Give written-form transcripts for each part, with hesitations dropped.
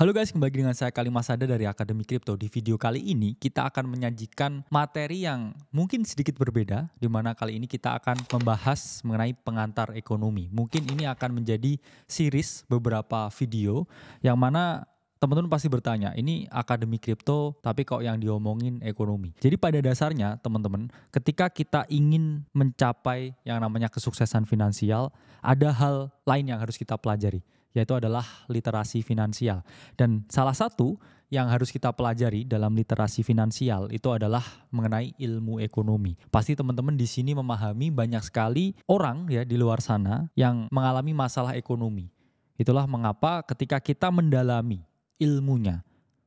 Halo guys, kembali dengan saya Kalimas Sada dari Akademi Kripto. Di video kali ini kita akan menyajikan materi yang mungkin sedikit berbeda, di mana kali ini kita akan membahas mengenai pengantar ekonomi. Mungkin ini akan menjadi series beberapa video yang mana teman-teman pasti bertanya, ini Akademi Kripto tapi kok yang diomongin ekonomi. Jadi pada dasarnya teman-teman, ketika kita ingin mencapai yang namanya kesuksesan finansial, ada hal lain yang harus kita pelajari, yaitu adalah literasi finansial. Dan salah satu yang harus kita pelajari dalam literasi finansial itu adalah mengenai ilmu ekonomi. Pasti teman-teman di sini memahami banyak sekali orang ya di luar sana yang mengalami masalah ekonomi. Itulah mengapa ketika kita mendalami ilmunya,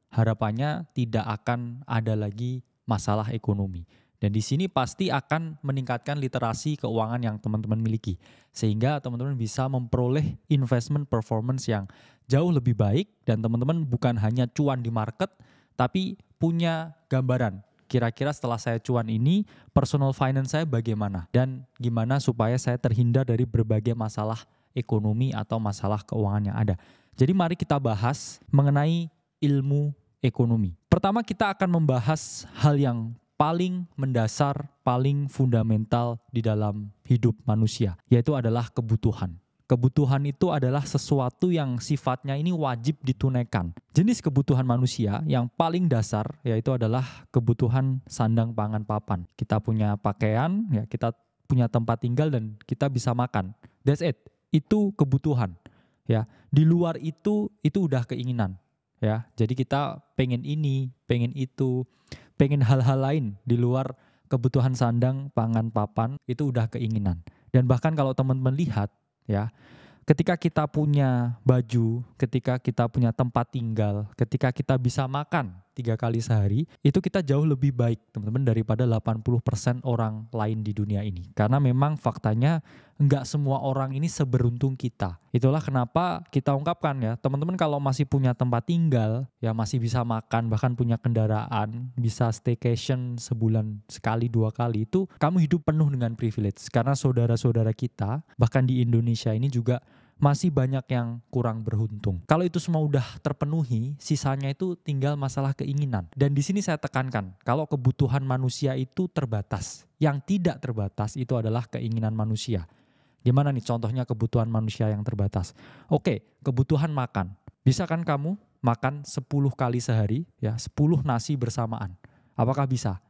harapannya tidak akan ada lagi masalah ekonomi. Dan di sini pasti akan meningkatkan literasi keuangan yang teman-teman miliki. Sehingga teman-teman bisa memperoleh investment performance yang jauh lebih baik. Dan teman-teman bukan hanya cuan di market, tapi punya gambaran. Kira-kira setelah saya cuan ini, personal finance saya bagaimana? Dan gimana supaya saya terhindar dari berbagai masalah ekonomi atau masalah keuangan yang ada. Jadi mari kita bahas mengenai ilmu ekonomi. Pertama kita akan membahas hal yang paling mendasar, paling fundamental di dalam hidup manusia, yaitu adalah kebutuhan. Kebutuhan itu adalah sesuatu yang sifatnya ini wajib ditunaikan. Jenis kebutuhan manusia yang paling dasar yaitu adalah kebutuhan sandang pangan papan. Kita punya pakaian, ya, kita punya tempat tinggal dan kita bisa makan. That's it. Itu kebutuhan. Ya, di luar itu udah keinginan. Ya, jadi kita pengen ini, pengen itu, pengen hal-hal lain di luar kebutuhan sandang, pangan, papan, itu udah keinginan. Dan bahkan kalau teman-teman lihat, ya, ketika kita punya baju, ketika kita punya tempat tinggal, ketika kita bisa makan 3 kali sehari, itu kita jauh lebih baik teman-teman daripada 80% orang lain di dunia ini. Karena memang faktanya enggak semua orang ini seberuntung kita. Itulah kenapa kita ungkapkan ya, teman-teman kalau masih punya tempat tinggal, ya masih bisa makan, bahkan punya kendaraan, bisa staycation sebulan sekali 2 kali, itu kamu hidup penuh dengan privilege. Karena saudara-saudara kita, bahkan di Indonesia ini juga masih banyak yang kurang beruntung. Kalau itu semua udah terpenuhi, sisanya itu tinggal masalah keinginan. Dan di sini saya tekankan, kalau kebutuhan manusia itu terbatas. Yang tidak terbatas itu adalah keinginan manusia. Gimana nih contohnya kebutuhan manusia yang terbatas? Oke, kebutuhan makan. Bisa kan kamu makan 10 kali sehari, ya 10 nasi bersamaan? Apakah bisa?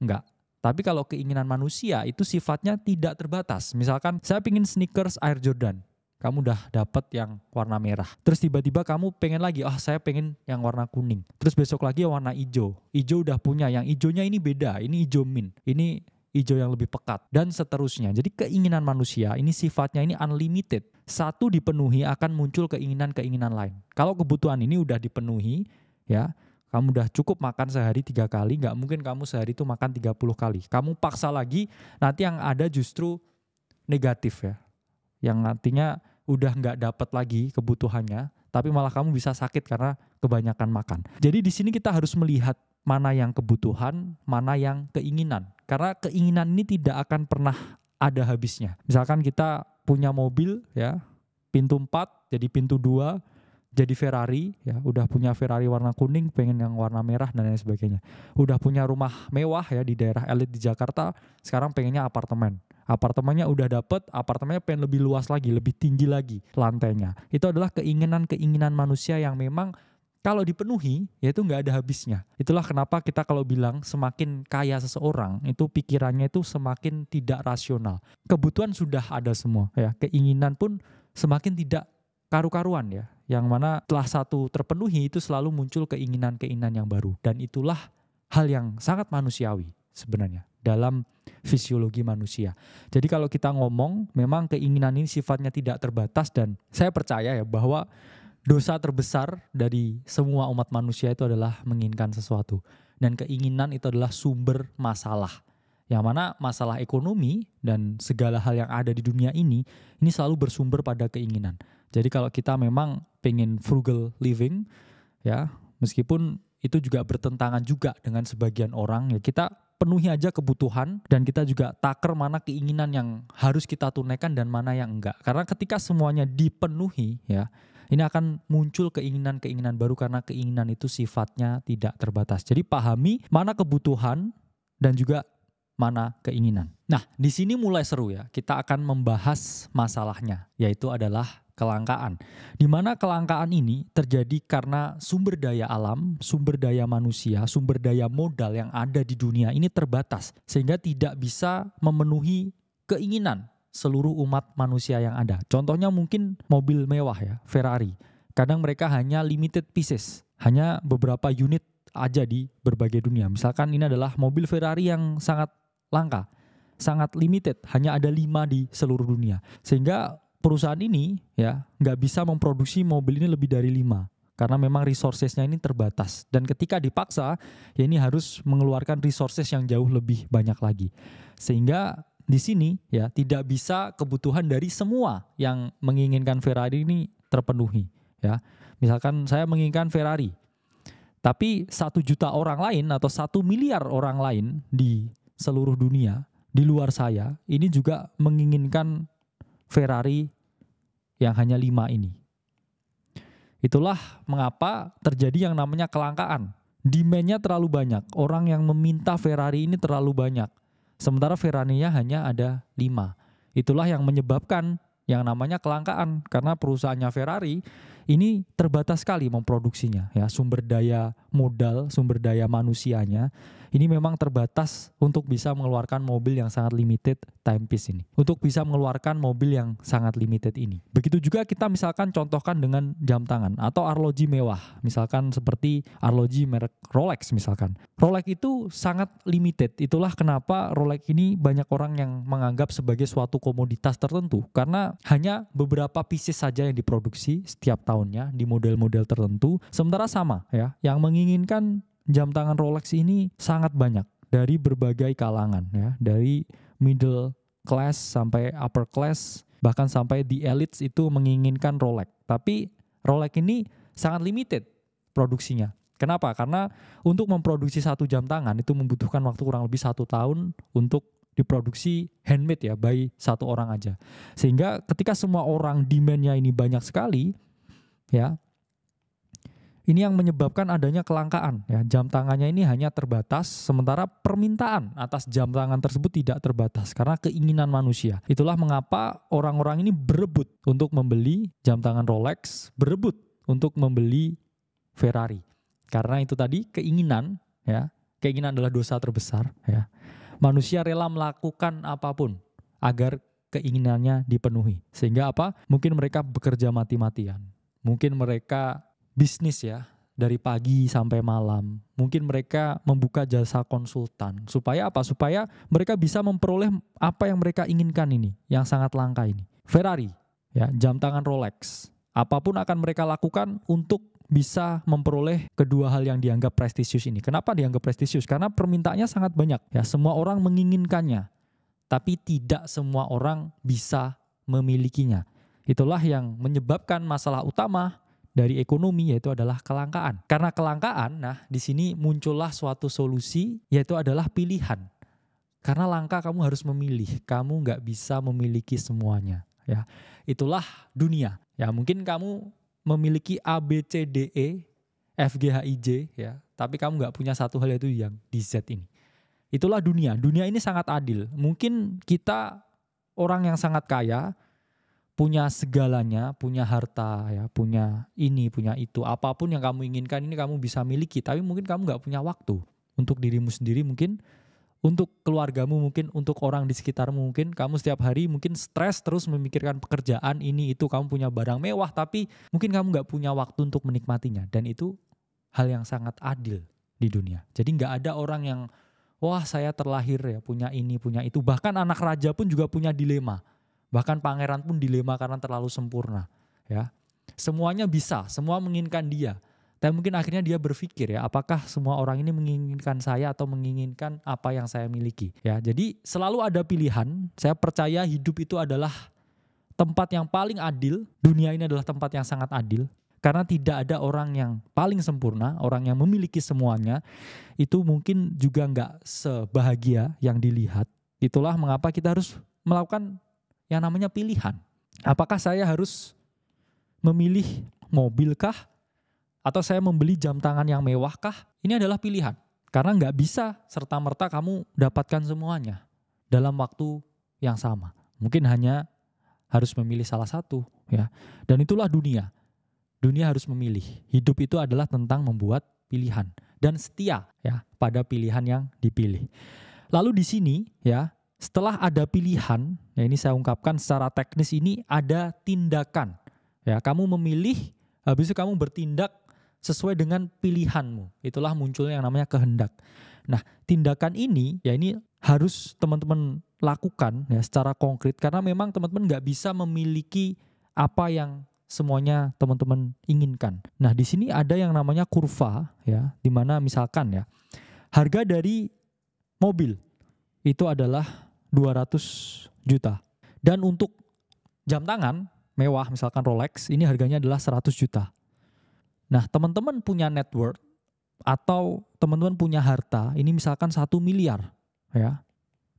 Enggak. Tapi kalau keinginan manusia itu sifatnya tidak terbatas. Misalkan saya pingin sneakers Air Jordan. Kamu udah dapat yang warna merah. Terus tiba-tiba kamu pengen lagi, saya pengen yang warna kuning. Terus besok lagi warna hijau. Hijau udah punya, yang hijaunya ini beda. Ini hijau mint. Ini hijau yang lebih pekat. Dan seterusnya. Jadi keinginan manusia ini sifatnya ini unlimited. Satu dipenuhi akan muncul keinginan-keinginan lain. Kalau kebutuhan ini udah dipenuhi, ya kamu udah cukup makan sehari 3 kali. Gak mungkin kamu sehari itu makan 30 kali. Kamu paksa lagi, nanti yang ada justru negatif ya. Yang artinya udah nggak dapat lagi kebutuhannya, tapi malah kamu bisa sakit karena kebanyakan makan. Jadi di sini kita harus melihat mana yang kebutuhan, mana yang keinginan. Karena keinginan ini tidak akan pernah ada habisnya. Misalkan kita punya mobil ya, pintu 4 jadi pintu 2, jadi Ferrari ya, udah punya Ferrari warna kuning, pengen yang warna merah dan lain sebagainya. Udah punya rumah mewah ya di daerah elit di Jakarta, sekarang pengennya apartemen. Apartemennya udah dapet, apartemennya pengen lebih luas lagi, lebih tinggi lagi lantainya. Itu adalah keinginan-keinginan manusia yang memang kalau dipenuhi, ya itu nggak ada habisnya. Itulah kenapa kita kalau bilang semakin kaya seseorang, itu pikirannya itu semakin tidak rasional. Kebutuhan sudah ada semua, ya. Keinginan pun semakin tidak karu-karuan ya. Yang mana setelah satu terpenuhi itu selalu muncul keinginan-keinginan yang baru. Dan itulah hal yang sangat manusiawi sebenarnya dalam fisiologi manusia. Jadi kalau kita ngomong, memang keinginan ini sifatnya tidak terbatas dan saya percaya ya bahwa dosa terbesar dari semua umat manusia itu adalah menginginkan sesuatu. Dan keinginan itu adalah sumber masalah. Yang mana masalah ekonomi dan segala hal yang ada di dunia ini selalu bersumber pada keinginan. Jadi kalau kita memang pengen frugal living, ya meskipun itu juga bertentangan juga dengan sebagian orang, ya kita penuhi aja kebutuhan dan kita juga taker mana keinginan yang harus kita tunaikan dan mana yang enggak. Karena ketika semuanya dipenuhi ya, Ini akan muncul keinginan-keinginan baru karena keinginan itu sifatnya tidak terbatas. Jadi pahami mana kebutuhan dan juga mana keinginan. Nah, di sini mulai seru ya. Kita akan membahas masalahnya, yaitu adalah kelangkaan. Di mana kelangkaan ini terjadi karena sumber daya alam, sumber daya manusia, sumber daya modal yang ada di dunia ini terbatas. Sehingga tidak bisa memenuhi keinginan seluruh umat manusia yang ada. Contohnya mungkin mobil mewah ya, Ferrari. Kadang mereka hanya limited pieces, hanya beberapa unit aja di berbagai dunia. Misalkan ini adalah mobil Ferrari yang sangat langka, sangat limited, hanya ada 5 di seluruh dunia. Sehingga perusahaan ini ya nggak bisa memproduksi mobil ini lebih dari 5 karena memang resourcesnya ini terbatas. Dan ketika dipaksa, ya ini harus mengeluarkan resources yang jauh lebih banyak lagi. Sehingga di sini ya tidak bisa kebutuhan dari semua yang menginginkan Ferrari ini terpenuhi. Ya, misalkan saya menginginkan Ferrari, tapi 1 juta orang lain atau 1 miliar orang lain di seluruh dunia di luar saya ini juga menginginkan Ferrari yang hanya 5 ini. Itulah mengapa terjadi yang namanya kelangkaan. Demand-nya terlalu banyak, orang yang meminta Ferrari ini terlalu banyak. Sementara Ferrari-nya hanya ada 5. Itulah yang menyebabkan yang namanya kelangkaan karena perusahaannya Ferrari ini terbatas sekali memproduksinya ya, sumber daya modal, sumber daya manusianya ini memang terbatas untuk bisa mengeluarkan mobil yang sangat limited timepiece ini. Untuk bisa mengeluarkan mobil yang sangat limited ini. Begitu juga kita misalkan contohkan dengan jam tangan atau arloji mewah. Misalkan seperti arloji merek Rolex misalkan. Rolex itu sangat limited. Itulah kenapa Rolex ini banyak orang yang menganggap sebagai suatu komoditas tertentu. Karena hanya beberapa pieces saja yang diproduksi setiap tahunnya di model-model tertentu. Sementara sama ya, yang menginginkan jam tangan Rolex ini sangat banyak dari berbagai kalangan ya, dari middle class sampai upper class, bahkan sampai the elites itu menginginkan Rolex. Tapi Rolex ini sangat limited produksinya. Kenapa? Karena untuk memproduksi 1 jam tangan itu membutuhkan waktu kurang lebih 1 tahun untuk diproduksi handmade ya, by 1 orang aja. Sehingga ketika semua orang demand-nya ini banyak sekali ya, ini yang menyebabkan adanya kelangkaan ya. Jam tangannya ini hanya terbatas, sementara permintaan atas jam tangan tersebut tidak terbatas karena keinginan manusia. Itulah mengapa orang-orang ini berebut untuk membeli jam tangan Rolex, berebut untuk membeli Ferrari. Karena itu tadi keinginan ya. Keinginan adalah dosa terbesar ya. Manusia rela melakukan apapun agar keinginannya dipenuhi. Sehingga apa? Mungkin mereka bekerja mati-matian. Mungkin mereka bisnis ya, dari pagi sampai malam. Mungkin mereka membuka jasa konsultan. Supaya apa? Supaya mereka bisa memperoleh apa yang mereka inginkan ini, yang sangat langka ini. Ferrari, ya, jam tangan Rolex. Apapun akan mereka lakukan untuk bisa memperoleh kedua hal yang dianggap prestisius ini. Kenapa dianggap prestisius? Karena permintaannya sangat banyak. Ya, semua orang menginginkannya. Tapi tidak semua orang bisa memilikinya. Itulah yang menyebabkan masalah utama dari ekonomi, yaitu adalah kelangkaan. Karena kelangkaan, nah di sini muncullah suatu solusi, yaitu adalah pilihan. Karena langka kamu harus memilih, kamu nggak bisa memiliki semuanya. Ya, itulah dunia. Ya, mungkin kamu memiliki A, B, C, D, E, F, G, H, I, J, ya, tapi kamu nggak punya satu hal, yaitu yang di Z ini. Itulah dunia. Dunia ini sangat adil. Mungkin kita orang yang sangat kaya, punya segalanya, punya harta, ya, punya ini, punya itu. Apapun yang kamu inginkan ini kamu bisa miliki. Tapi mungkin kamu gak punya waktu untuk dirimu sendiri, mungkin untuk keluargamu, mungkin untuk orang di sekitarmu. Mungkin kamu setiap hari mungkin stres terus memikirkan pekerjaan ini, itu. Kamu punya barang mewah, tapi mungkin kamu gak punya waktu untuk menikmatinya. Dan itu hal yang sangat adil di dunia. Jadi gak ada orang yang, wah saya terlahir ya punya ini, punya itu. Bahkan anak raja pun juga punya dilema. Bahkan pangeran pun dilema karena terlalu sempurna. Ya, semuanya bisa, semua menginginkan dia. Tapi mungkin akhirnya dia berpikir ya, apakah semua orang ini menginginkan saya atau menginginkan apa yang saya miliki? Ya, jadi selalu ada pilihan. Saya percaya hidup itu adalah tempat yang paling adil. Dunia ini adalah tempat yang sangat adil. Karena tidak ada orang yang paling sempurna, orang yang memiliki semuanya. Itu mungkin juga nggak sebahagia yang dilihat. Itulah mengapa kita harus melakukan yang namanya pilihan. Apakah saya harus memilih mobil kah? Atau saya membeli jam tangan yang mewah kah? Ini adalah pilihan. Karena nggak bisa serta-merta kamu dapatkan semuanya dalam waktu yang sama. Mungkin hanya harus memilih salah satu, ya. Dan itulah dunia. Dunia harus memilih. Hidup itu adalah tentang membuat pilihan dan setia, ya, pada pilihan yang dipilih. Lalu di sini, ya, setelah ada pilihan, ya, ini saya ungkapkan secara teknis, ini ada tindakan. Ya, kamu memilih, habis itu kamu bertindak sesuai dengan pilihanmu. Itulah munculnya yang namanya kehendak. Nah, tindakan ini, ya, ini harus teman-teman lakukan, ya, secara konkret, karena memang teman-teman nggak bisa memiliki apa yang semuanya teman-teman inginkan. Nah, di sini ada yang namanya kurva, ya, di mana misalkan, ya, harga dari mobil itu adalah 200 juta. Dan untuk jam tangan mewah, misalkan Rolex, ini harganya adalah 100 juta. Nah, teman-teman punya net worth atau teman-teman punya harta, ini misalkan 1 miliar, ya.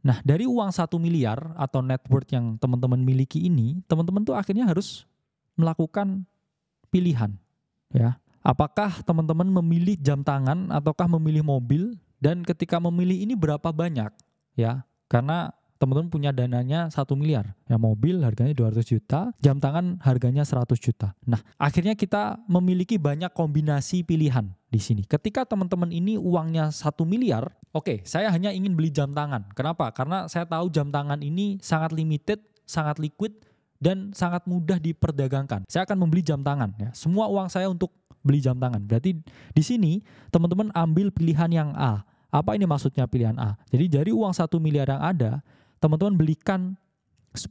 Nah, dari uang 1 miliar atau net worth yang teman-teman miliki ini, teman-teman tuh akhirnya harus melakukan pilihan, ya. Apakah teman-teman memilih jam tangan ataukah memilih mobil, dan ketika memilih ini berapa banyak, ya. Karena teman-teman punya dananya 1 miliar. Ya, mobil harganya 200 juta, jam tangan harganya 100 juta. Nah, akhirnya kita memiliki banyak kombinasi pilihan di sini. Ketika teman-teman ini uangnya 1 miliar, oke, saya hanya ingin beli jam tangan. Kenapa? Karena saya tahu jam tangan ini sangat limited, sangat liquid, dan sangat mudah diperdagangkan. Saya akan membeli jam tangan. Ya. Semua uang saya untuk beli jam tangan. Berarti di sini teman-teman ambil pilihan yang A. Apa ini maksudnya pilihan A? Jadi dari uang 1 miliar yang ada, teman-teman belikan 10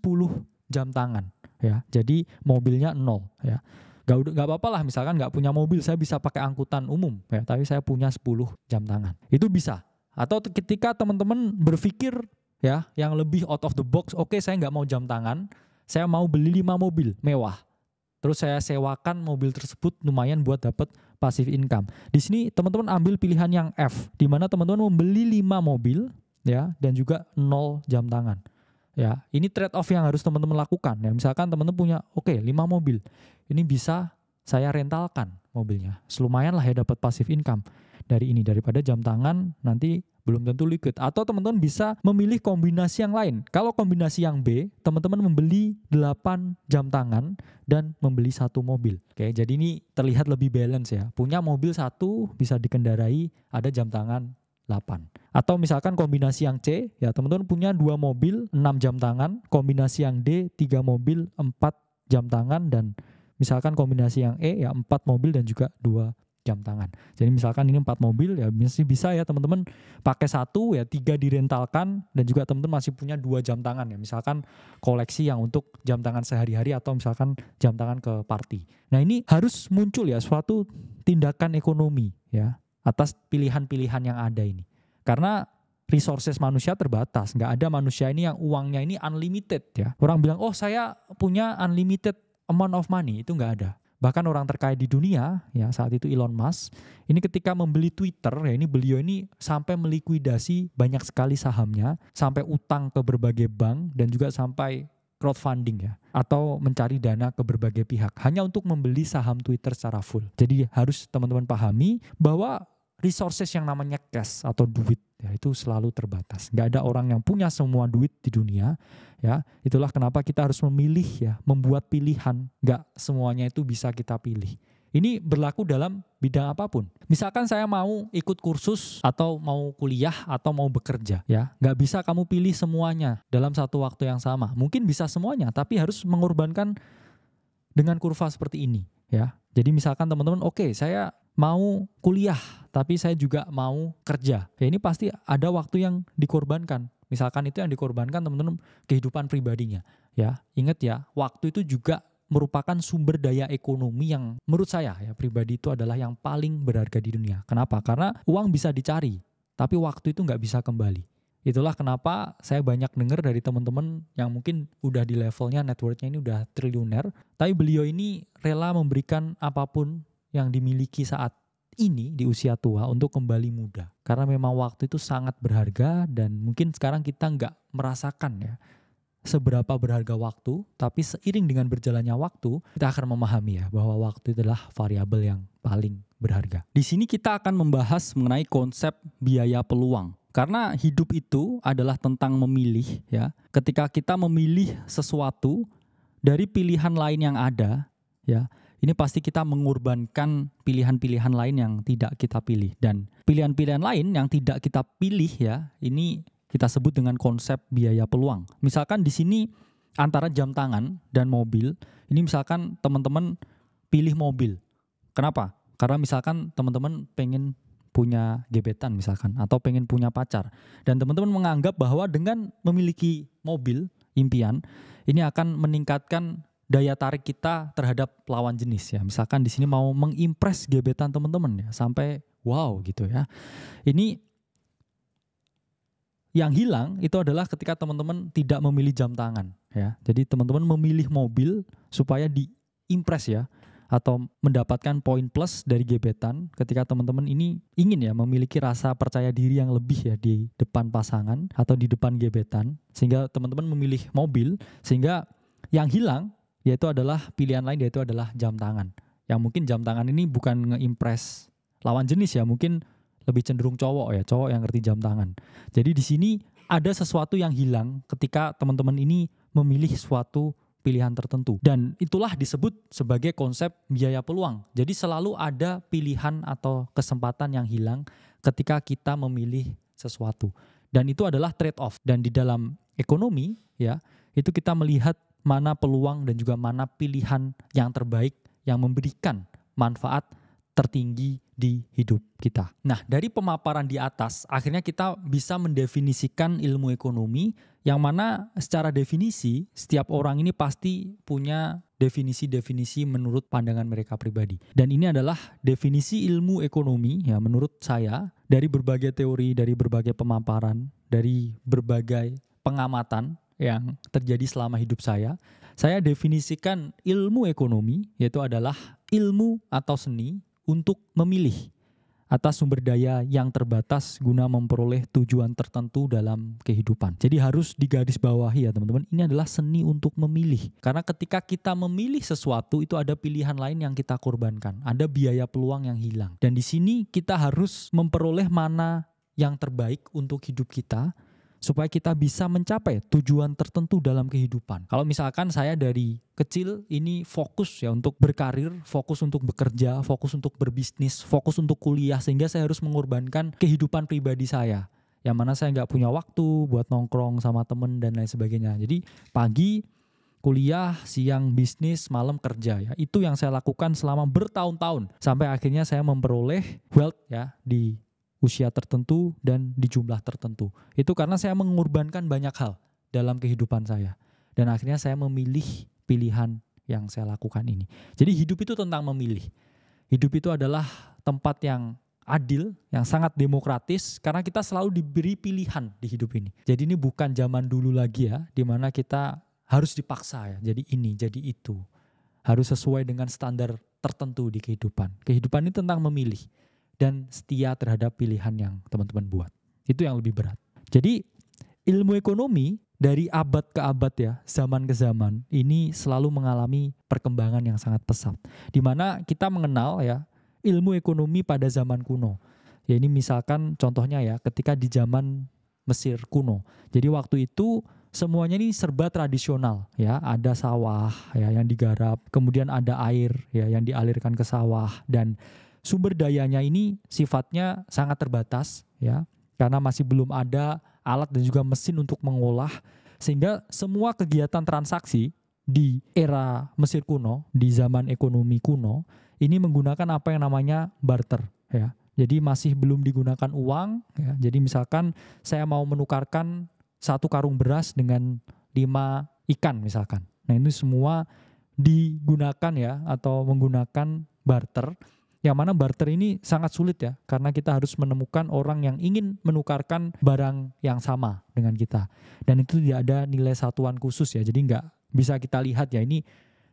jam tangan, ya. Jadi mobilnya 0, ya. Gak apa-apa lah, misalkan gak punya mobil, saya bisa pakai angkutan umum, ya. Tapi saya punya 10 jam tangan. Itu bisa. Atau ketika teman-teman berpikir, ya, yang lebih out of the box, oke, saya gak mau jam tangan, saya mau beli 5 mobil mewah. Terus saya sewakan mobil tersebut lumayan buat dapat passive income. Di sini teman-teman ambil pilihan yang F, di mana teman-teman membeli 5 mobil, ya, dan juga 0 jam tangan. Ya, ini trade off yang harus teman-teman lakukan. Ya, misalkan teman-teman punya 5 mobil. Ini bisa saya rentalkan mobilnya. Lumayan lah ya dapat passive income dari ini, daripada jam tangan nanti belum tentu liquid. Atau teman-teman bisa memilih kombinasi yang lain. Kalau kombinasi yang B, teman-teman membeli 8 jam tangan dan membeli 1 mobil. Oke, jadi ini terlihat lebih balance, ya. Punya mobil 1 bisa dikendarai, ada jam tangan 8. Atau misalkan kombinasi yang C, ya, teman-teman punya 2 mobil 6 jam tangan, kombinasi yang D 3 mobil 4 jam tangan, dan misalkan kombinasi yang E, ya, 4 mobil dan juga 2 jam tangan. Jadi misalkan ini 4 mobil, ya, masih bisa ya teman-teman pakai 1, ya, 3 direntalkan, dan juga teman-teman masih punya 2 jam tangan, ya. Misalkan koleksi yang untuk jam tangan sehari-hari atau misalkan jam tangan ke party. Nah, ini harus muncul, ya, suatu tindakan ekonomi, ya, atas pilihan-pilihan yang ada ini. Karena resources manusia terbatas. Nggak ada manusia ini yang uangnya ini unlimited, ya. Orang bilang, oh, saya punya unlimited amount of money. Itu nggak ada. Bahkan orang terkaya di dunia, ya, saat itu Elon Musk, ini ketika membeli Twitter, ya, ini beliau ini sampai melikuidasi banyak sekali sahamnya, sampai utang ke berbagai bank, dan juga sampai crowdfunding, ya, atau mencari dana ke berbagai pihak hanya untuk membeli saham Twitter secara full. Jadi harus teman-teman pahami bahwa resources yang namanya cash atau duit, ya, itu selalu terbatas. Nggak ada orang yang punya semua duit di dunia, ya. Itulah kenapa kita harus memilih, ya, membuat pilihan. Nggak semuanya itu bisa kita pilih. Ini berlaku dalam bidang apapun. Misalkan saya mau ikut kursus atau mau kuliah atau mau bekerja, ya, nggak bisa kamu pilih semuanya dalam satu waktu yang sama. Mungkin bisa semuanya, tapi harus mengorbankan dengan kurva seperti ini, ya. Jadi misalkan teman-teman, oke, saya mau kuliah, tapi saya juga mau kerja. Ya, ini pasti ada waktu yang dikorbankan. Misalkan itu yang dikorbankan teman-teman kehidupan pribadinya, ya. Ingat, ya, waktu itu juga merupakan sumber daya ekonomi yang menurut saya, ya, pribadi itu adalah yang paling berharga di dunia. Kenapa? Karena uang bisa dicari, tapi waktu itu nggak bisa kembali. Itulah kenapa saya banyak dengar dari teman-teman yang mungkin udah di levelnya net worth-nya ini udah triliuner, tapi beliau ini rela memberikan apapun yang dimiliki saat ini di usia tua untuk kembali muda. Karena memang waktu itu sangat berharga, dan mungkin sekarang kita nggak merasakan, ya, seberapa berharga waktu, tapi seiring dengan berjalannya waktu, kita akan memahami ya bahwa waktu itu adalah variabel yang paling berharga. Di sini kita akan membahas mengenai konsep biaya peluang. Karena hidup itu adalah tentang memilih ya. Ketika kita memilih sesuatu dari pilihan lain yang ada ya, ini pasti kita mengorbankan pilihan-pilihan lain yang tidak kita pilih. Dan pilihan-pilihan lain yang tidak kita pilih ya, ini kita sebut dengan konsep biaya peluang. Misalkan di sini antara jam tangan dan mobil, ini misalkan teman-teman pilih mobil. Kenapa? Karena misalkan teman-teman pengen punya gebetan misalkan, atau pengen punya pacar. Dan teman-teman menganggap bahwa dengan memiliki mobil, impian, ini akan meningkatkan daya tarik kita terhadap lawan jenis ya. Misalkan di sini mau mengimpress gebetan teman-teman ya, sampai wow gitu ya. Ini yang hilang itu adalah ketika teman-teman tidak memilih jam tangan ya. Jadi teman-teman memilih mobil supaya diimpress ya, atau mendapatkan poin plus dari gebetan ketika teman-teman ini ingin ya memiliki rasa percaya diri yang lebih ya di depan pasangan atau di depan gebetan, sehingga teman-teman memilih mobil, sehingga yang hilang yaitu adalah pilihan lain, yaitu adalah jam tangan. Yang mungkin jam tangan ini bukan nge-impress lawan jenis ya, mungkin lebih cenderung cowok ya, cowok yang ngerti jam tangan. Jadi di sini ada sesuatu yang hilang ketika teman-teman ini memilih suatu pilihan tertentu. Dan itulah disebut sebagai konsep biaya peluang. Jadi selalu ada pilihan atau kesempatan yang hilang ketika kita memilih sesuatu. Dan itu adalah trade-off. Dan di dalam ekonomi ya, itu kita melihat mana peluang dan juga mana pilihan yang terbaik yang memberikan manfaat tertinggi di hidup kita. Nah, dari pemaparan di atas, akhirnya kita bisa mendefinisikan ilmu ekonomi, yang mana secara definisi, setiap orang ini pasti punya definisi-definisi menurut pandangan mereka pribadi. Dan ini adalah definisi ilmu ekonomi, ya menurut saya, dari berbagai teori, dari berbagai pemaparan, dari berbagai pengamatan yang terjadi selama hidup saya definisikan ilmu ekonomi, yaitu adalah ilmu atau seni untuk memilih atas sumber daya yang terbatas guna memperoleh tujuan tertentu dalam kehidupan. Jadi harus digarisbawahi ya teman-teman, ini adalah seni untuk memilih. Karena ketika kita memilih sesuatu, itu ada pilihan lain yang kita korbankan, ada biaya peluang yang hilang. Dan di sini kita harus memperoleh mana yang terbaik untuk hidup kita, supaya kita bisa mencapai tujuan tertentu dalam kehidupan. Kalau misalkan saya dari kecil ini fokus ya untuk berkarir, fokus untuk bekerja, fokus untuk berbisnis, fokus untuk kuliah, sehingga saya harus mengorbankan kehidupan pribadi saya, yang mana saya nggak punya waktu buat nongkrong sama temen dan lain sebagainya. Jadi pagi kuliah, siang bisnis, malam kerja ya. Itu yang saya lakukan selama bertahun-tahun, sampai akhirnya saya memperoleh wealth ya di usia tertentu dan di jumlah tertentu. Itu karena saya mengorbankan banyak hal dalam kehidupan saya. Dan akhirnya saya memilih pilihan yang saya lakukan ini. Jadi hidup itu tentang memilih. Hidup itu adalah tempat yang adil, yang sangat demokratis, karena kita selalu diberi pilihan di hidup ini. Jadi ini bukan zaman dulu lagi ya, di mana kita harus dipaksa ya, jadi ini, jadi itu. Harus sesuai dengan standar tertentu di kehidupan. Kehidupan ini tentang memilih dan setia terhadap pilihan yang teman-teman buat. Itu yang lebih berat. Jadi ilmu ekonomi dari abad ke abad ya, zaman ke zaman, ini selalu mengalami perkembangan yang sangat pesat. Di mana kita mengenal ya ilmu ekonomi pada zaman kuno. Ya ini misalkan contohnya ya ketika di zaman Mesir kuno. Jadi waktu itu semuanya ini serba tradisional ya, ada sawah ya yang digarap, kemudian ada air ya yang dialirkan ke sawah, dan sumber dayanya ini sifatnya sangat terbatas ya, karena masih belum ada alat dan juga mesin untuk mengolah, sehingga semua kegiatan transaksi di era Mesir kuno, di zaman ekonomi kuno, ini menggunakan apa yang namanya barter ya. Jadi masih belum digunakan uang ya. Jadi misalkan saya mau menukarkan 1 karung beras dengan 5 ikan misalkan. Nah ini semua digunakan ya, atau menggunakan barter. Yang mana barter ini sangat sulit ya, karena kita harus menemukan orang yang ingin menukarkan barang yang sama dengan kita. Dan itu tidak ada nilai satuan khusus ya, jadi nggak bisa kita lihat ya, ini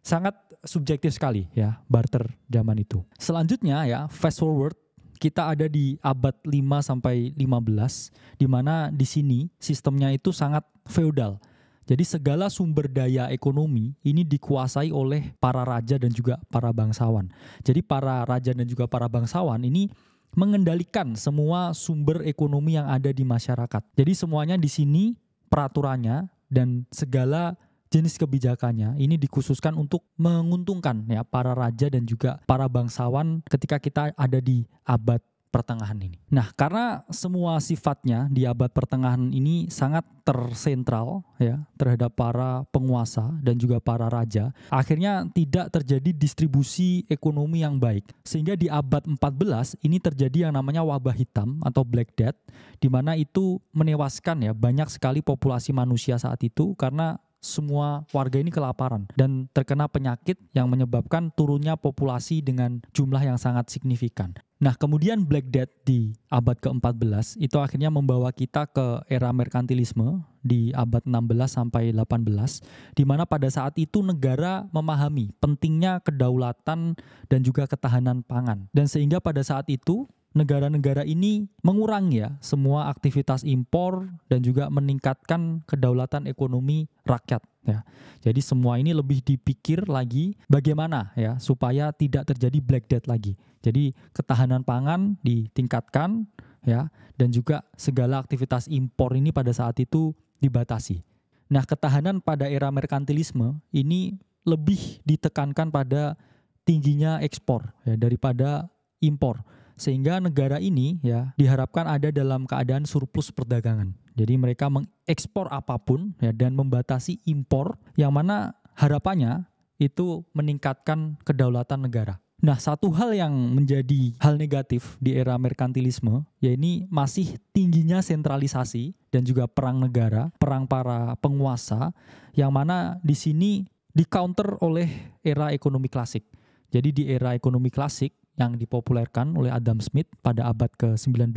sangat subjektif sekali ya barter zaman itu. Selanjutnya ya, fast forward, kita ada di abad 5 sampai 15, di mana di sini sistemnya itu sangat feodal. Jadi segala sumber daya ekonomi ini dikuasai oleh para raja dan juga para bangsawan. Jadi para raja dan juga para bangsawan ini mengendalikan semua sumber ekonomi yang ada di masyarakat. Jadi semuanya di sini peraturannya dan segala jenis kebijakannya ini dikhususkan untuk menguntungkan ya para raja dan juga para bangsawan ketika kita ada di abad pertengahan ini. Nah, karena semua sifatnya di abad pertengahan ini sangat tersentral ya terhadap para penguasa dan juga para raja, akhirnya tidak terjadi distribusi ekonomi yang baik. Sehingga di abad 14 ini terjadi yang namanya wabah hitam atau Black Death, di mana itu menewaskan ya banyak sekali populasi manusia saat itu karena semua warga ini kelaparan dan terkena penyakit yang menyebabkan turunnya populasi dengan jumlah yang sangat signifikan. Nah, kemudian Black Death di abad ke-14 itu akhirnya membawa kita ke era merkantilisme di abad 16 sampai 18, di mana pada saat itu negara memahami pentingnya kedaulatan dan juga ketahanan pangan. Dan sehingga pada saat itu negara-negara ini mengurangi ya semua aktivitas impor dan juga meningkatkan kedaulatan ekonomi rakyat ya. Jadi semua ini lebih dipikir lagi bagaimana ya supaya tidak terjadi Black Death lagi. Jadi ketahanan pangan ditingkatkan ya dan juga segala aktivitas impor ini pada saat itu dibatasi. Nah, ketahanan pada era merkantilisme ini lebih ditekankan pada tingginya ekspor ya daripada impor. Sehingga negara ini ya diharapkan ada dalam keadaan surplus perdagangan. Jadi mereka mengekspor apapun ya dan membatasi impor yang mana harapannya itu meningkatkan kedaulatan negara. Nah, satu hal yang menjadi hal negatif di era merkantilisme ya ini masih tingginya sentralisasi dan juga perang negara, perang para penguasa yang mana di sini di-counter oleh era ekonomi klasik. Jadi di era ekonomi klasik yang dipopulerkan oleh Adam Smith pada abad ke-19.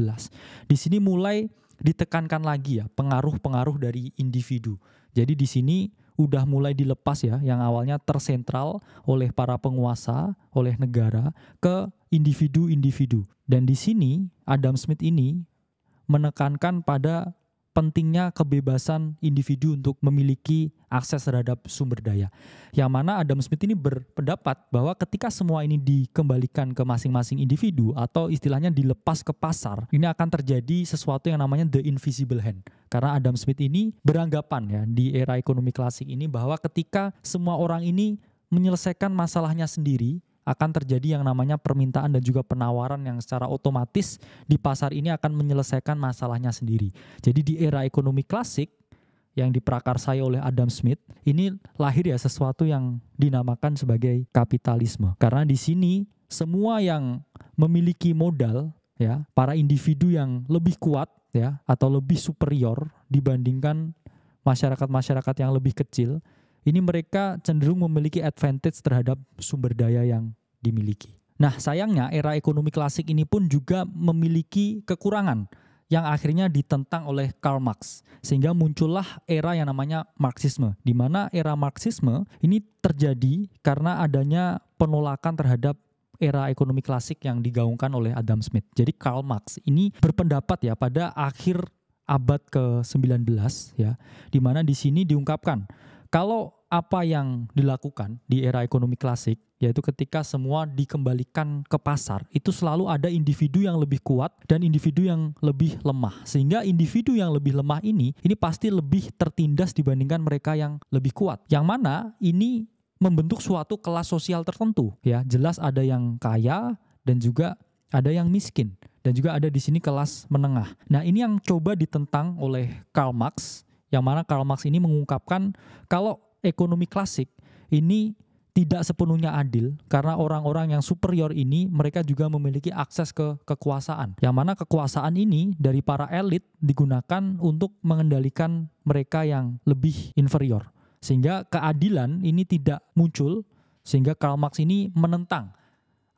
Di sini mulai ditekankan lagi ya pengaruh-pengaruh dari individu. Jadi di sini udah mulai dilepas ya yang awalnya tersentral oleh para penguasa, oleh negara ke individu-individu. Dan di sini Adam Smith ini menekankan pada pentingnya kebebasan individu untuk memiliki akses terhadap sumber daya. Yang mana Adam Smith ini berpendapat bahwa ketika semua ini dikembalikan ke masing-masing individu atau istilahnya dilepas ke pasar, ini akan terjadi sesuatu yang namanya the invisible hand. Karena Adam Smith ini beranggapan ya di era ekonomi klasik ini bahwa ketika semua orang ini menyelesaikan masalahnya sendiri, akan terjadi yang namanya permintaan dan juga penawaran yang secara otomatis di pasar ini akan menyelesaikan masalahnya sendiri. Jadi di era ekonomi klasik yang diprakarsai oleh Adam Smith, ini lahir ya sesuatu yang dinamakan sebagai kapitalisme. Karena di sini semua yang memiliki modal ya, para individu yang lebih kuat ya atau lebih superior dibandingkan masyarakat-masyarakat yang lebih kecil, ini mereka cenderung memiliki advantage terhadap sumber daya yang dimiliki. Nah, sayangnya era ekonomi klasik ini pun juga memiliki kekurangan yang akhirnya ditentang oleh Karl Marx. Sehingga muncullah era yang namanya Marxisme, di mana era Marxisme ini terjadi karena adanya penolakan terhadap era ekonomi klasik yang digaungkan oleh Adam Smith. Jadi Karl Marx ini berpendapat ya pada akhir abad ke-19 ya, di mana di sini diungkapkan kalau apa yang dilakukan di era ekonomi klasik, yaitu ketika semua dikembalikan ke pasar, itu selalu ada individu yang lebih kuat dan individu yang lebih lemah. Sehingga individu yang lebih lemah ini pasti lebih tertindas dibandingkan mereka yang lebih kuat. Yang mana ini membentuk suatu kelas sosial tertentu. Ya, jelas ada yang kaya dan juga ada yang miskin. Dan juga ada di sini kelas menengah. Nah, ini yang coba ditentang oleh Karl Marx, yang mana Karl Marx ini mengungkapkan kalau ekonomi klasik ini tidak sepenuhnya adil karena orang-orang yang superior ini mereka juga memiliki akses ke kekuasaan. Yang mana kekuasaan ini dari para elit digunakan untuk mengendalikan mereka yang lebih inferior. Sehingga keadilan ini tidak muncul, sehingga Karl Marx ini menentang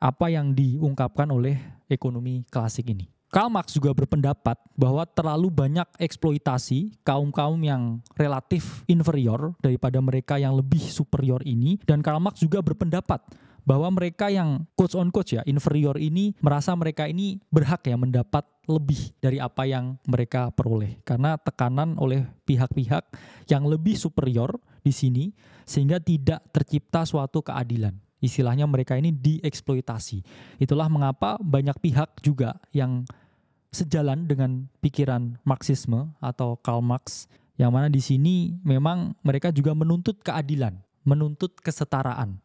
apa yang diungkapkan oleh ekonomi klasik ini. Karl Marx juga berpendapat bahwa terlalu banyak eksploitasi kaum-kaum yang relatif inferior daripada mereka yang lebih superior ini. Dan Karl Marx juga berpendapat bahwa mereka yang quotes on quotes ya inferior ini merasa mereka ini berhak ya mendapat lebih dari apa yang mereka peroleh karena tekanan oleh pihak-pihak yang lebih superior di sini sehingga tidak tercipta suatu keadilan. Istilahnya mereka ini dieksploitasi. Itulah mengapa banyak pihak juga yang sejalan dengan pikiran Marxisme atau Karl Marx yang mana di sini memang mereka juga menuntut keadilan, menuntut kesetaraan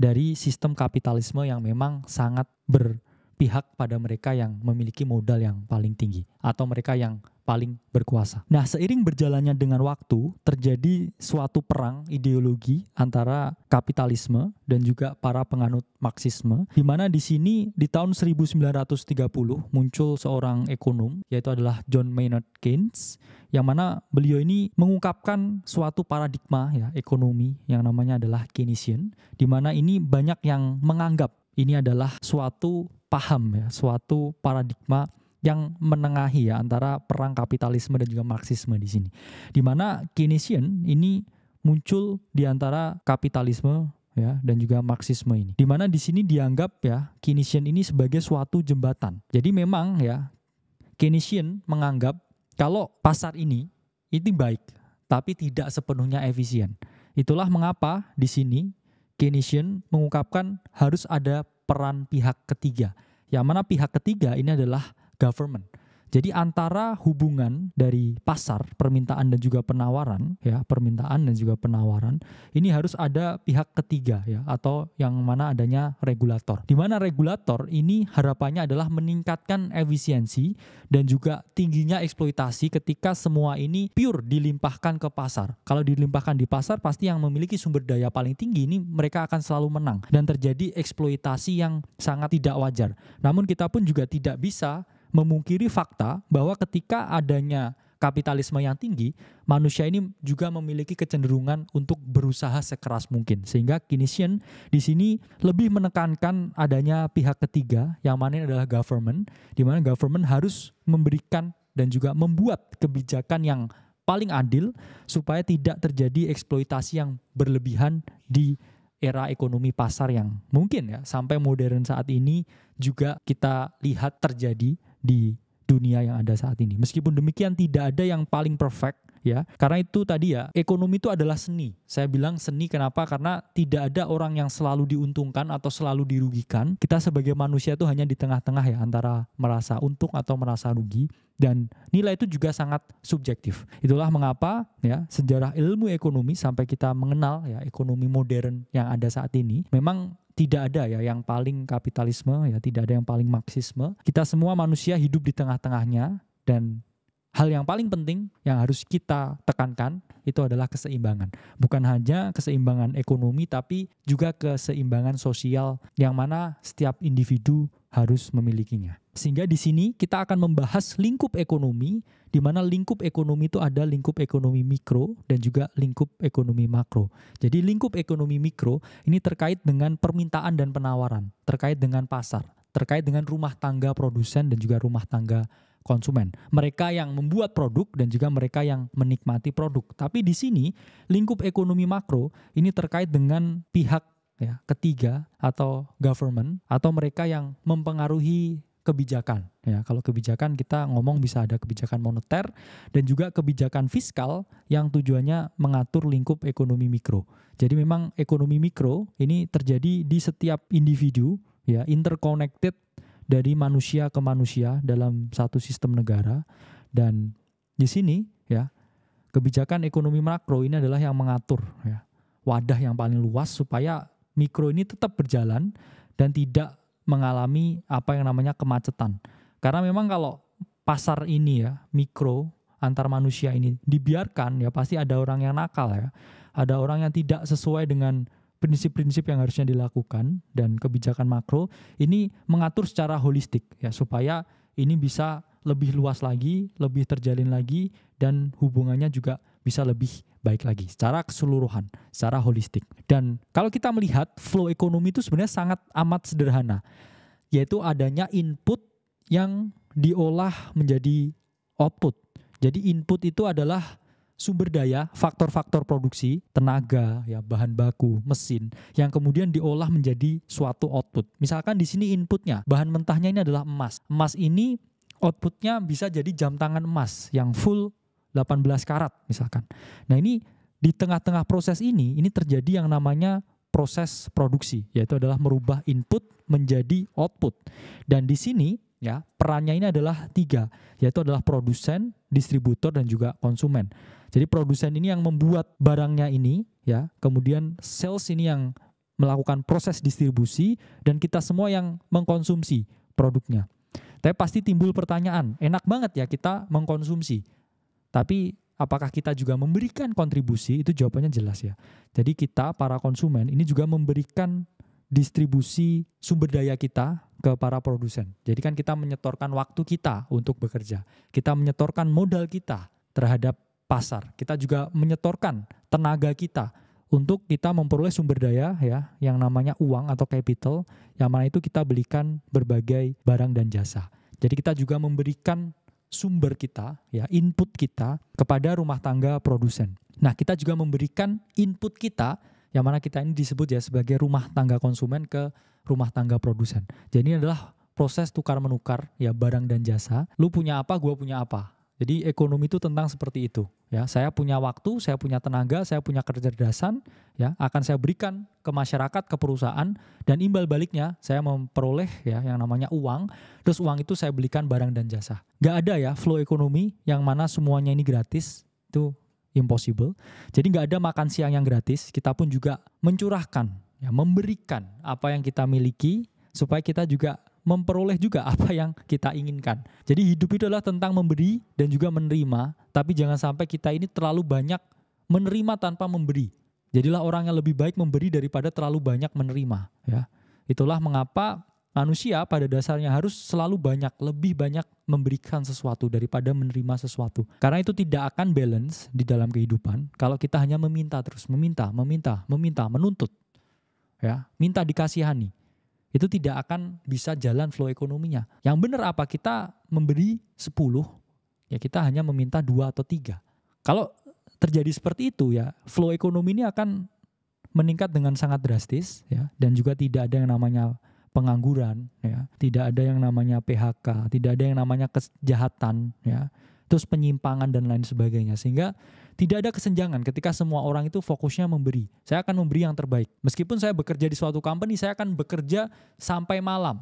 dari sistem kapitalisme yang memang sangat berpihak pada mereka yang memiliki modal yang paling tinggi atau mereka yang paling berkuasa. Nah, seiring berjalannya dengan waktu, terjadi suatu perang ideologi antara kapitalisme dan juga para penganut Marxisme, di mana di sini di tahun 1930 muncul seorang ekonom, yaitu adalah John Maynard Keynes, yang mana beliau ini mengungkapkan suatu paradigma ya ekonomi yang namanya adalah Keynesian, di mana ini banyak yang menganggap ini adalah suatu paham ya, suatu paradigma yang menengahi ya antara perang kapitalisme dan juga Marxisme di sini. Di mana Keynesian ini muncul di antara kapitalisme ya dan juga Marxisme ini. Di mana di sini dianggap ya Keynesian ini sebagai suatu jembatan. Jadi memang ya Keynesian menganggap kalau pasar ini baik tapi tidak sepenuhnya efisien. Itulah mengapa di sini Keynesian mengungkapkan harus ada peran pihak ketiga. Yang mana pihak ketiga ini adalah government. Jadi antara hubungan dari pasar, permintaan dan juga penawaran, ya, permintaan dan juga penawaran, ini harus ada pihak ketiga ya atau yang mana adanya regulator. Di mana regulator ini harapannya adalah meningkatkan efisiensi dan juga tingginya eksploitasi ketika semua ini pure dilimpahkan ke pasar. Kalau dilimpahkan di pasar pasti yang memiliki sumber daya paling tinggi ini mereka akan selalu menang dan terjadi eksploitasi yang sangat tidak wajar. Namun kita pun juga tidak bisa memungkiri fakta bahwa ketika adanya kapitalisme yang tinggi, manusia ini juga memiliki kecenderungan untuk berusaha sekeras mungkin. Sehingga Keynesian di sini lebih menekankan adanya pihak ketiga yang mana adalah government, di mana government harus memberikan dan juga membuat kebijakan yang paling adil supaya tidak terjadi eksploitasi yang berlebihan di era ekonomi pasar yang mungkin ya sampai modern saat ini juga kita lihat terjadi di dunia yang ada saat ini. Meskipun demikian tidak ada yang paling perfect ya. Karena itu tadi ya, ekonomi itu adalah seni. Saya bilang seni kenapa? Karena tidak ada orang yang selalu diuntungkan atau selalu dirugikan. Kita sebagai manusia itu hanya di tengah-tengah ya antara merasa untung atau merasa rugi dan nilai itu juga sangat subjektif. Itulah mengapa ya sejarah ilmu ekonomi sampai kita mengenal ya ekonomi modern yang ada saat ini memang tidak ada ya yang paling kapitalisme ya, tidak ada yang paling Marxisme. Kita semua manusia hidup di tengah-tengahnya dan hal yang paling penting yang harus kita tekankan itu adalah keseimbangan. Bukan hanya keseimbangan ekonomi tapi juga keseimbangan sosial yang mana setiap individu harus memilikinya. Sehingga di sini kita akan membahas lingkup ekonomi, di mana lingkup ekonomi itu ada lingkup ekonomi mikro dan juga lingkup ekonomi makro. Jadi lingkup ekonomi mikro ini terkait dengan permintaan dan penawaran, terkait dengan pasar, terkait dengan rumah tangga produsen dan juga rumah tangga konsumen. Mereka yang membuat produk dan juga mereka yang menikmati produk. Tapi di sini lingkup ekonomi makro ini terkait dengan pihak ya, ketiga atau government atau mereka yang mempengaruhi kebijakan. Ya, kalau kebijakan kita ngomong bisa ada kebijakan moneter dan juga kebijakan fiskal yang tujuannya mengatur lingkup ekonomi mikro. Jadi memang ekonomi mikro ini terjadi di setiap individu ya, interconnected dari manusia ke manusia dalam satu sistem negara dan di sini ya kebijakan ekonomi makro ini adalah yang mengatur ya wadah yang paling luas supaya mikro ini tetap berjalan dan tidak mengalami apa yang namanya kemacetan. Karena memang kalau pasar ini ya, mikro antar manusia ini dibiarkan ya pasti ada orang yang nakal ya. Ada orang yang tidak sesuai dengan prinsip-prinsip yang harusnya dilakukan dan kebijakan makro ini mengatur secara holistik ya supaya ini bisa lebih luas lagi, lebih terjalin lagi dan hubungannya juga bisa lebih baik lagi secara keseluruhan, secara holistik. Dan kalau kita melihat flow ekonomi itu sebenarnya sangat amat sederhana, yaitu adanya input yang diolah menjadi output. Jadi input itu adalah sumber daya, faktor-faktor produksi, tenaga, ya bahan baku, mesin yang kemudian diolah menjadi suatu output. Misalkan di sini inputnya, bahan mentahnya ini adalah emas. Emas ini outputnya bisa jadi jam tangan emas yang full 18 karat misalkan. Nah ini di tengah-tengah proses ini terjadi yang namanya proses produksi, yaitu adalah merubah input menjadi output. Dan di sini ya perannya ini adalah 3, yaitu adalah produsen, distributor, dan juga konsumen. Jadi produsen ini yang membuat barangnya ini ya, kemudian sales ini yang melakukan proses distribusi, dan kita semua yang mengkonsumsi produknya. Tapi pasti timbul pertanyaan, enak banget ya kita mengkonsumsi, tapi apakah kita juga memberikan kontribusi? Itu jawabannya jelas ya. Jadi kita para konsumen ini juga memberikan distribusi sumber daya kita ke para produsen. Jadi kan kita menyetorkan waktu kita untuk bekerja. Kita menyetorkan modal kita terhadap pasar. Kita juga menyetorkan tenaga kita untuk kita memperoleh sumber daya ya yang namanya uang atau capital, yang mana itu kita belikan berbagai barang dan jasa. Jadi kita juga memberikan sumber kita ya, input kita kepada rumah tangga produsen. Nah, kita juga memberikan input kita yang mana kita ini disebut ya sebagai rumah tangga konsumen ke rumah tangga produsen. Jadi ini adalah proses tukar menukar ya barang dan jasa. Lu punya apa, gua punya apa. Jadi ekonomi itu tentang seperti itu ya. Saya punya waktu, saya punya tenaga, saya punya kecerdasan ya, akan saya berikan ke masyarakat, ke perusahaan, dan imbal baliknya saya memperoleh ya yang namanya uang. Terus uang itu saya belikan barang dan jasa. Gak ada ya flow ekonomi yang mana semuanya ini gratis, itu impossible. Jadi gak ada makan siang yang gratis. Kita pun juga mencurahkan ya, memberikan apa yang kita miliki supaya kita juga memperoleh juga apa yang kita inginkan. Jadi hidup itu adalah tentang memberi dan juga menerima, tapi jangan sampai kita ini terlalu banyak menerima tanpa memberi. Jadilah orang yang lebih baik memberi daripada terlalu banyak menerima ya. Itulah mengapa manusia pada dasarnya harus selalu lebih banyak memberikan sesuatu daripada menerima sesuatu. Karena itu tidak akan balance di dalam kehidupan kalau kita hanya meminta terus, meminta, menuntut. Ya, minta dikasihani. Itu tidak akan bisa jalan flow ekonominya. Yang benar apa? Kita memberi 10, ya kita hanya meminta 2 atau 3. Kalau terjadi seperti itu ya, flow ekonomi ini akan meningkat dengan sangat drastis ya, dan juga tidak ada yang namanya pengangguran ya, tidak ada yang namanya PHK, tidak ada yang namanya kejahatan ya, terus penyimpangan dan lain sebagainya, sehingga tidak ada kesenjangan ketika semua orang itu fokusnya memberi. Saya akan memberi yang terbaik. Meskipun saya bekerja di suatu company, saya akan bekerja sampai malam.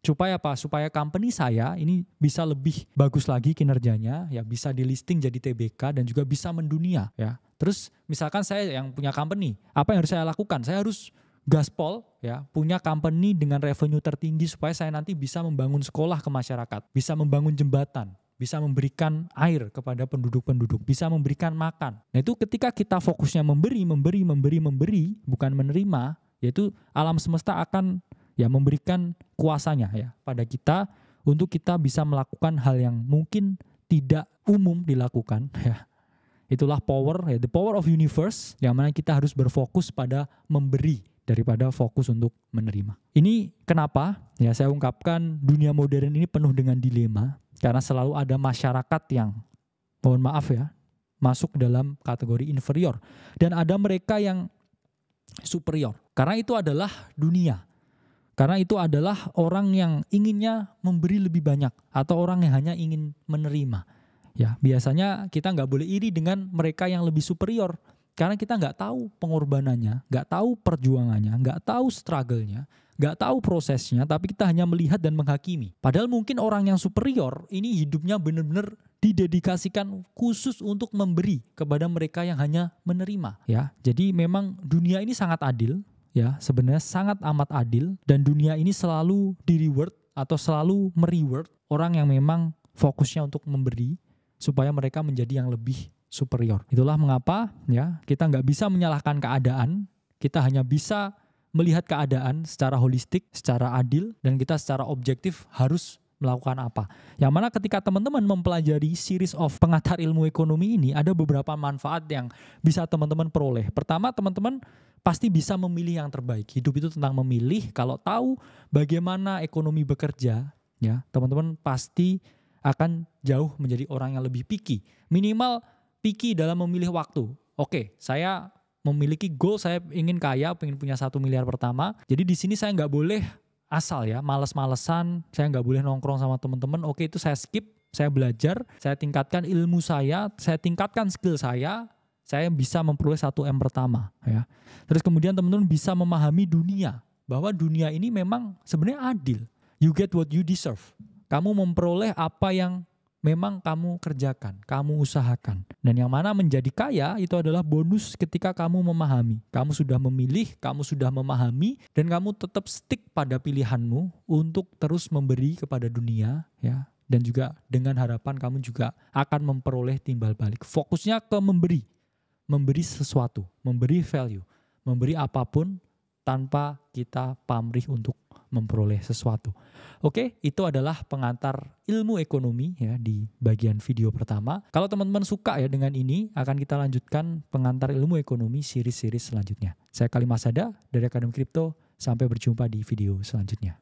Supaya apa? Supaya company saya ini bisa lebih bagus lagi kinerjanya, ya bisa di listing jadi TBK dan juga bisa mendunia ya. Terus misalkan saya yang punya company, apa yang harus saya lakukan? Saya harus gaspol ya, punya company dengan revenue tertinggi supaya saya nanti bisa membangun sekolah ke masyarakat, bisa membangun jembatan, bisa memberikan air kepada penduduk-penduduk, bisa memberikan makan. Nah itu ketika kita fokusnya memberi, bukan menerima, yaitu alam semesta akan ya memberikan kuasanya ya pada kita untuk kita bisa melakukan hal yang mungkin tidak umum dilakukan ya. Itulah power ya, the power of universe, yang mana kita harus berfokus pada memberi daripada fokus untuk menerima. Ini kenapa ya saya ungkapkan dunia modern ini penuh dengan dilema, karena selalu ada masyarakat yang, mohon maaf ya, masuk dalam kategori inferior, dan ada mereka yang superior. Karena itu adalah dunia. Karena itu adalah orang yang inginnya memberi lebih banyak, atau orang yang hanya ingin menerima. Ya, biasanya kita nggak boleh iri dengan mereka yang lebih superior, karena kita nggak tahu pengorbanannya, nggak tahu perjuangannya, nggak tahu struggle-nya, nggak tahu prosesnya, tapi kita hanya melihat dan menghakimi. Padahal mungkin orang yang superior ini hidupnya benar-benar didedikasikan khusus untuk memberi kepada mereka yang hanya menerima. Ya, jadi memang dunia ini sangat adil, ya sebenarnya sangat amat adil, dan dunia ini selalu di-reward atau selalu me-reward orang yang memang fokusnya untuk memberi, supaya mereka menjadi yang lebih superior. Itulah mengapa ya kita nggak bisa menyalahkan keadaan, kita hanya bisa melihat keadaan secara holistik, secara adil, dan kita secara objektif harus melakukan apa. Yang mana ketika teman-teman mempelajari series of pengantar ilmu ekonomi ini, ada beberapa manfaat yang bisa teman-teman peroleh. Pertama, teman-teman pasti bisa memilih yang terbaik. Hidup itu tentang memilih. Kalau tahu bagaimana ekonomi bekerja, ya teman-teman pasti akan jauh menjadi orang yang lebih picky. Minimal picky dalam memilih waktu. Oke, saya memiliki goal, saya ingin kaya, pengen punya 1 miliar pertama. Jadi di sini saya nggak boleh asal ya, males-malesan, saya nggak boleh nongkrong sama teman-teman. Oke, itu saya skip, saya belajar, saya tingkatkan ilmu saya tingkatkan skill saya bisa memperoleh 1M pertama ya. Terus kemudian teman-teman bisa memahami dunia, bahwa dunia ini memang sebenarnya adil. You get what you deserve. Kamu memperoleh apa yang memang kamu kerjakan, kamu usahakan. Dan yang mana menjadi kaya itu adalah bonus ketika kamu memahami. Kamu sudah memilih, kamu sudah memahami, dan kamu tetap stick pada pilihanmu untuk terus memberi kepada dunia ya. Dan juga dengan harapan kamu juga akan memperoleh timbal balik. Fokusnya ke memberi sesuatu, memberi value, memberi apapun tanpa kita pamrih untuk memperoleh sesuatu. Oke, itu adalah pengantar ilmu ekonomi ya di bagian video pertama. Kalau teman-teman suka ya dengan ini, akan kita lanjutkan pengantar ilmu ekonomi series-series selanjutnya. Saya Khalil Masada dari Akademi Kripto, sampai berjumpa di video selanjutnya.